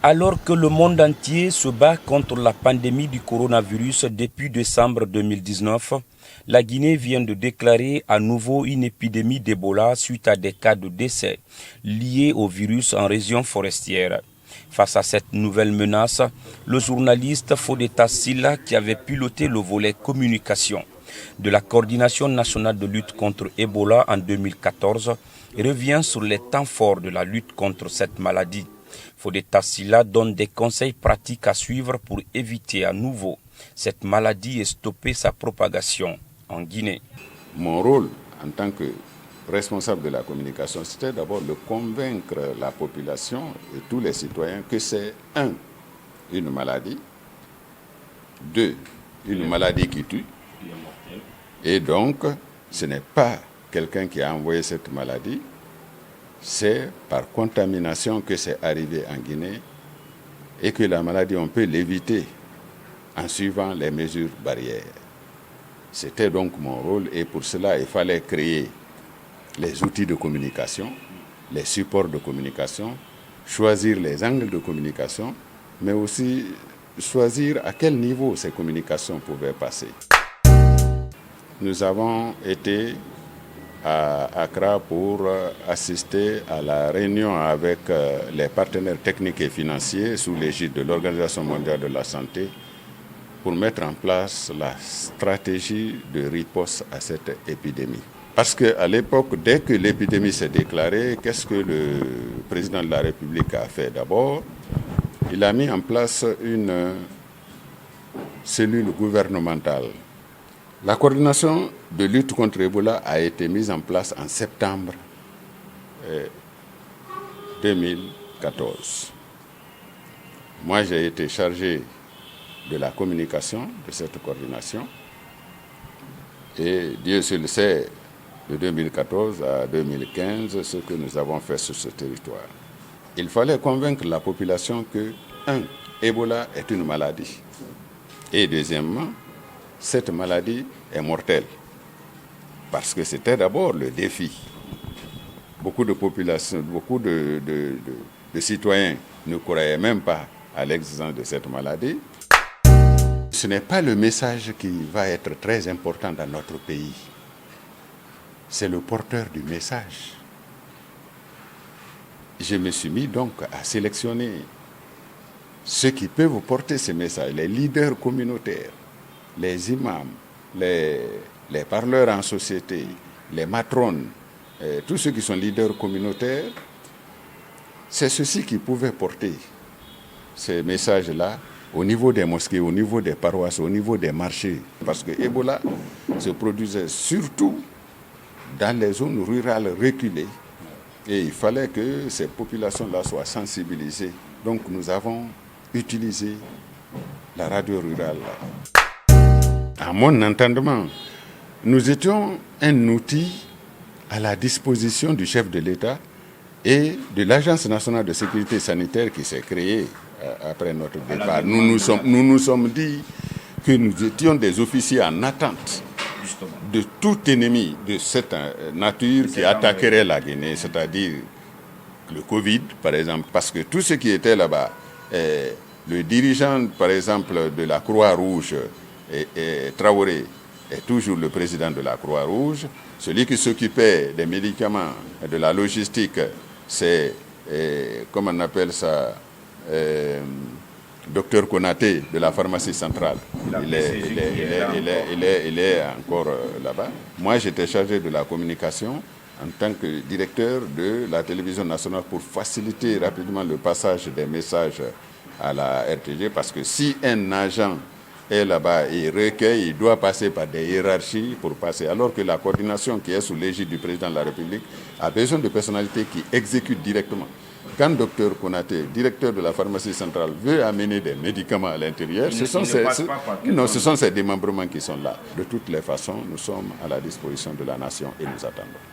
Alors que le monde entier se bat contre la pandémie du coronavirus depuis décembre 2019, la Guinée vient de déclarer à nouveau une épidémie d'Ebola suite à des cas de décès liés au virus en région forestière. Face à cette nouvelle menace, le journaliste Fodeta Silla, qui avait piloté le volet communication de la Coordination nationale de lutte contre Ebola en 2014, revient sur les temps forts de la lutte contre cette maladie. Fodeta Silla donne des conseils pratiques à suivre pour éviter à nouveau cette maladie et stopper sa propagation en Guinée. Mon rôle en tant que responsable de la communication, c'était d'abord de convaincre la population et tous les citoyens que c'est une maladie, une maladie qui tue, et donc ce n'est pas quelqu'un qui a envoyé cette maladie, c'est par contamination que c'est arrivé en Guinée et que la maladie, on peut l'éviter en suivant les mesures barrières. C'était donc mon rôle et pour cela, il fallait créer les outils de communication, les supports de communication, choisir les angles de communication, mais aussi choisir à quel niveau ces communications pouvaient passer. Nous avons été à Accra pour assister à la réunion avec les partenaires techniques et financiers sous l'égide de l'Organisation mondiale de la santé pour mettre en place la stratégie de riposte à cette épidémie. Parce qu'à l'époque, dès que l'épidémie s'est déclarée, qu'est-ce que le président de la République a fait d'abord? Il a mis en place une cellule gouvernementale. La coordination de lutte contre Ebola a été mise en place en septembre 2014. Moi, j'ai été chargé de la communication de cette coordination et Dieu seul sait, de 2014 à 2015, ce que nous avons fait sur ce territoire. Il fallait convaincre la population que, Ebola est une maladie et deuxièmement, cette maladie est mortelle. Parce que c'était d'abord le défi. Beaucoup de populations, beaucoup de citoyens ne croyaient même pas à l'existence de cette maladie. Ce n'est pas le message qui va être très important dans notre pays. C'est le porteur du message. Je me suis mis donc à sélectionner ceux qui peuvent porter ce message, les leaders communautaires, les imams, les parleurs en société, les matrones, tous ceux qui sont leaders communautaires, c'est ceux-ci qui pouvaient porter ces messages-là au niveau des mosquées, au niveau des paroisses, au niveau des marchés. Parce que Ebola se produisait surtout dans les zones rurales reculées. Et il fallait que ces populations-là soient sensibilisées. Donc nous avons utilisé la radio rurale. À mon entendement, nous étions un outil à la disposition du chef de l'État et de l'Agence nationale de sécurité sanitaire qui s'est créée après notre départ. Nous nous sommes dit que nous étions des officiers en attente de tout ennemi de cette nature qui attaquerait la Guinée, c'est-à-dire le Covid, par exemple, parce que tous ceux qui étaient là-bas, le dirigeant, par exemple, de la Croix-Rouge, Traoré, est toujours le président de la Croix-Rouge. Celui qui s'occupait des médicaments et de la logistique, c'est, comment on appelle ça, Docteur Konaté de la pharmacie centrale. Il est encore là-bas. Moi, j'étais chargé de la communication en tant que directeur de la télévision nationale pour faciliter rapidement le passage des messages à la RTG, parce que si un agent est là-bas et recueille, il doit passer par des hiérarchies pour passer, alors que la coordination qui est sous l'égide du président de la République a besoin de personnalités qui exécutent directement. Quand Dr Konaté, directeur de la pharmacie centrale, veut amener des médicaments à l'intérieur, ce sont ces démembrements qui sont là. De toutes les façons, nous sommes à la disposition de la nation et nous attendons.